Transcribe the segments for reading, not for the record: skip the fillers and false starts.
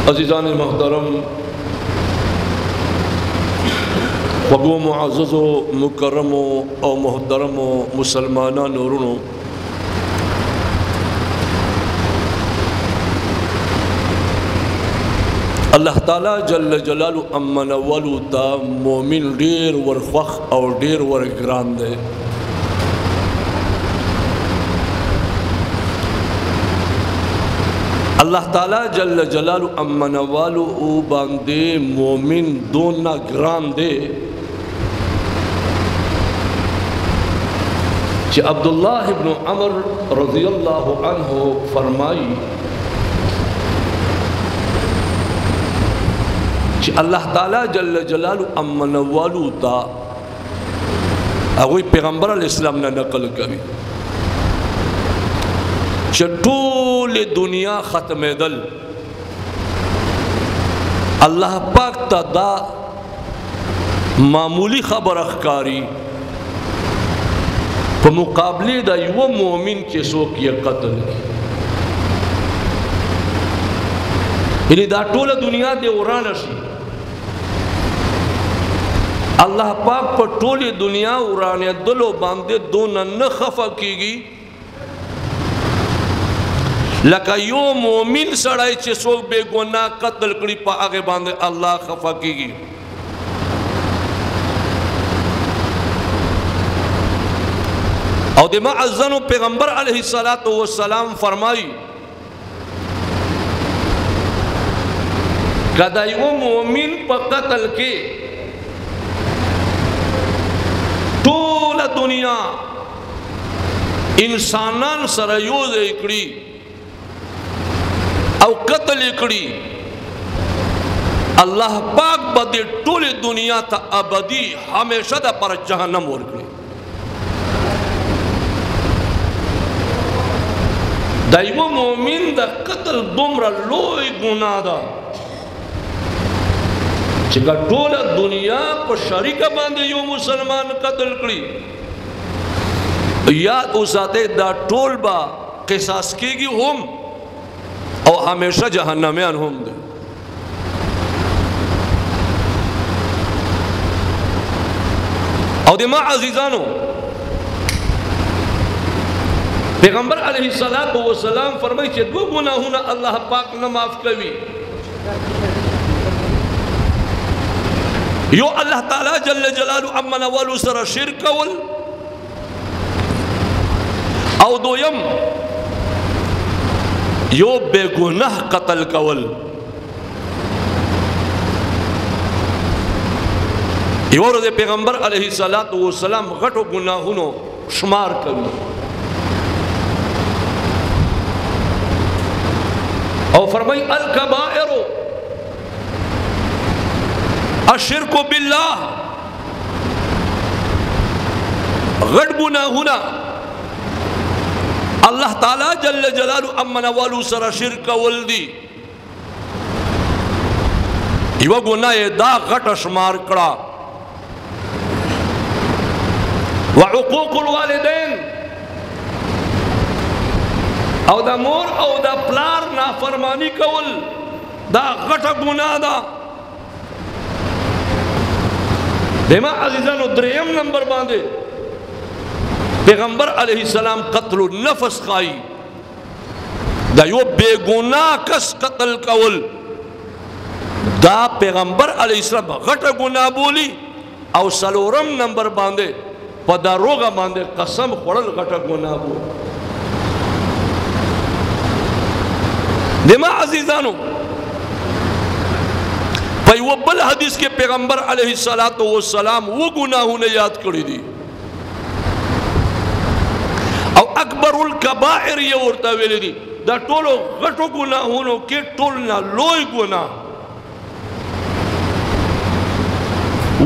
عزیزان محترم، خوږو معززو مکرمو او محترمو مسلمانانو ورونو، الله تعالی جل جلاله امن اولو تا مومن ډیر ورخوخ او ډیر ورګران دی. اللہ تعالی جل جلالو امن والو او باندے مومن دونا گران دے کہ عبداللہ ابن عمر رضی اللہ عنہ فرمائی کہ اللہ تعالی جل جلالو امن والو تا اگوی پیغمبر علیہ السلام نے نقل کری کہ طول دنیا ختم دل اللہ پاک تا دا معمولی خبر اخکاری پا مقابلے دا یو مومن کے سوک یہ قتل کی، یعنی دا طول دنیا دے اورانا شی اللہ پاک پا طول دنیا اورانے دلو باندے دونا نخفا کی گی لکه یو مومن سړی چې څوک بے گناہ قتل کړي په هغه باندې الله خفا کیږي. او د معززو پیغمبر علیہ الصلوۃ والسلام فرمایي کدا یو مومن په قتل کې ټول دنیا انسانان سره یو ځای کړي او قتل کړي، اللہ پاک بدے ټول دنیا تا ابدی ہمیشہ دا پر جہنم ورکړي. دا یو مومن دا قتل دومره لوی گناہ دا چې ټول دنیا په شریکه باندې یو مسلمان قتل کړي، یاد اوساته دا ټول با قصاص کیږي هم او ہمیشہ جہنمیان ہوں دے. او دے ماں عزیزانو پیغمبر علیہ السلام فرمائی چھے دو گناہونا اللہ پاک نہ معاف کبھی. یو اللہ تعالی جل جلالو امن اولو سر شرک ول او دویم یو بے گناہ قتل کول. یو رضی پیغمبر علیہ السلام غٹو گناہونو شمار کری او فرمائی الکبائر الشرک باللہ، غٹ گناہونا اللہ تعالی جل جلالو امن والو سر شرک ولدی یو گناہ دا غٹ شمار کڑا. وعقوق الوالدین او دا مور او دا پلار نافرمانی کول دا غٹ گناہ دا. دیما عزیزانو دریم نمبر باندے پیغمبر علیہ السلام قتل النفس خائی، دا یو بے گناہ کس قتل کول دا پیغمبر علیہ السلام غٹ گناہ بولی. او سلورم نمبر باندے پا دا روغا باندے قسم خوڑل غٹ گناہ بولی. دیما عزیزانو پا یو بل حدیث کے پیغمبر علیہ السلام وہ گناہوں نے یاد کری دی او اکبر الکبائر یہ ورطا ویلی دی دا ټولو غټو گناہونو کې ټولنا لوی گناہ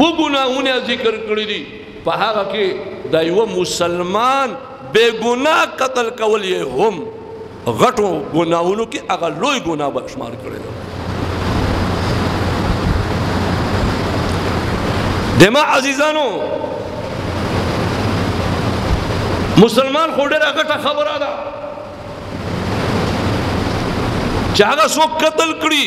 وہ گناہونے ذکر کری دی پا هغه کې دا یو مسلمان بے گناہ قتل کول یہ هم غټو گناہونو کې هغه لوی گناہ بشمار کړی دی. دیما عزیزانو مسلمان خوڑے را گٹا خبر آدھا چاہگا سو قتل کری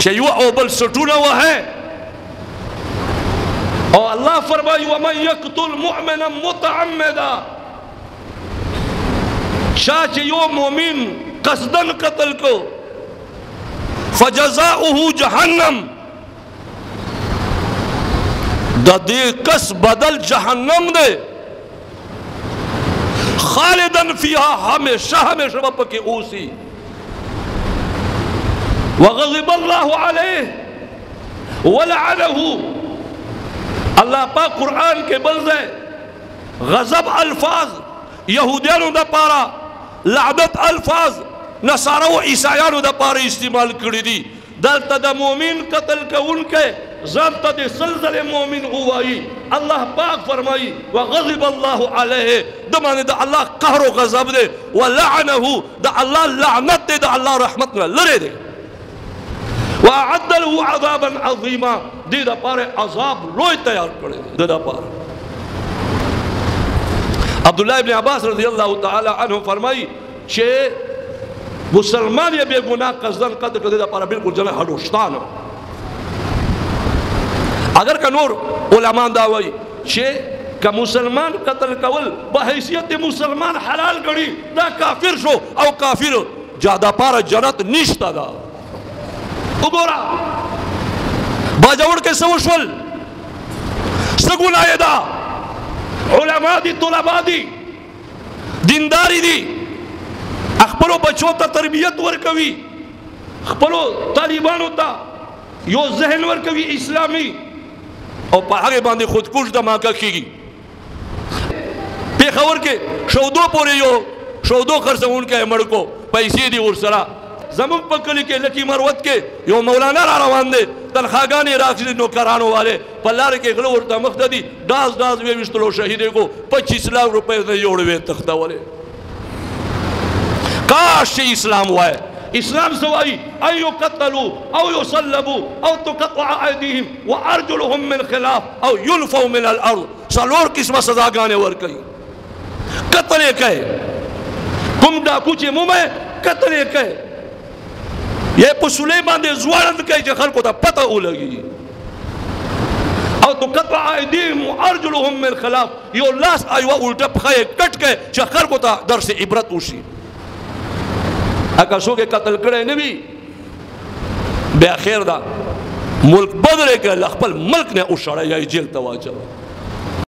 چې یو او بل سټونه وهه او الله فرمایي ومن یقتل مؤمنا متعمدا شا چې یو مؤمن قصدن قتل کو فجزاؤه جهنم د دې کس بدل جهنم دی خالدن فيها ہمیشہ ہمیشہ پکې اوسي وغضب الله عليه ولعنه اللہ پاک قرآن کے بلزے غضب الفاظ یہودیانو دا پارا لعنت الفاظ نصارو عیسائیانو دا پارا استعمال کری دی دلتا دا مومن قتل کا ان کے زانتا دے سلزل مومن ہوائی اللہ پاک فرمائی وغضب اللہ علیہ دمانے دا اللہ قہر و غضب دے ولعنہو دا اللہ لعنت دے دا اللہ رحمت نہ لرے دے وَأَعَدَّ لَهُ عَذَابًا عَظِيمًا دی دا پارے عذاب لوئی تیار کرے دی دا پارے عبداللہ ابن عباس رضی اللہ تعالی عنہ فرمائی چھے مسلمان یہ بے گناہ قصدن قتل کر دی دا پارے بالکل جنہ ہڈوشتان اگر کا نور علمان داوئی چھے کہ مسلمان قتل کول بحیثیت مسلمان حلال کری دا کافر شو او کافر جادا پارا جنت نشتا دا اگورا باجوڑ کے سوشول سگون آئے دا علماء دی طلباء دی دینداری دی اخبرو بچوں تا تربیت ورکوی اخبرو طالبانو تا یو ذہن ورکوی اسلامی اور پاہرے باندے خودکش دماغہ کی گی پیخور کے شودو پورے یو شودو خرسون کے مڑکو پیسی دی ورسرا زمان پکلی کے لکی مروت کے یو مولانا را روان دے تنخواگانی راکسی نوکرانو والے پلار کے غلو ورطا مختدی ڈاز ویوشتلو شہیدے کو 25 لاکھ روپے دے جوڑوے تختہ والے کاش اسلام ہوا ہے اسلام سوائی ایو قتلو او یسلبو او تقطع ایدیہم وارجلہم من خلاف او ینفو من الارض سالور قسمہ سزاگانے ورکی قتلے کہے کم ڈاکو چے ممے قتلے کہے یہ پسولے باندے زوارند کہے چھے خلقو تا پتہ ہو لگی او تقطع ایدیہم وارجلہم من خلاف یو لاس آئیوہ الٹا پخائے کٹ کے چھے خلقو تا در سے عبرت اوشی اکا سو کے قتل کرے نبی بے خیر دا ملک بدرے کے لخبل ملک نے اشارہ یا جیل تواجہ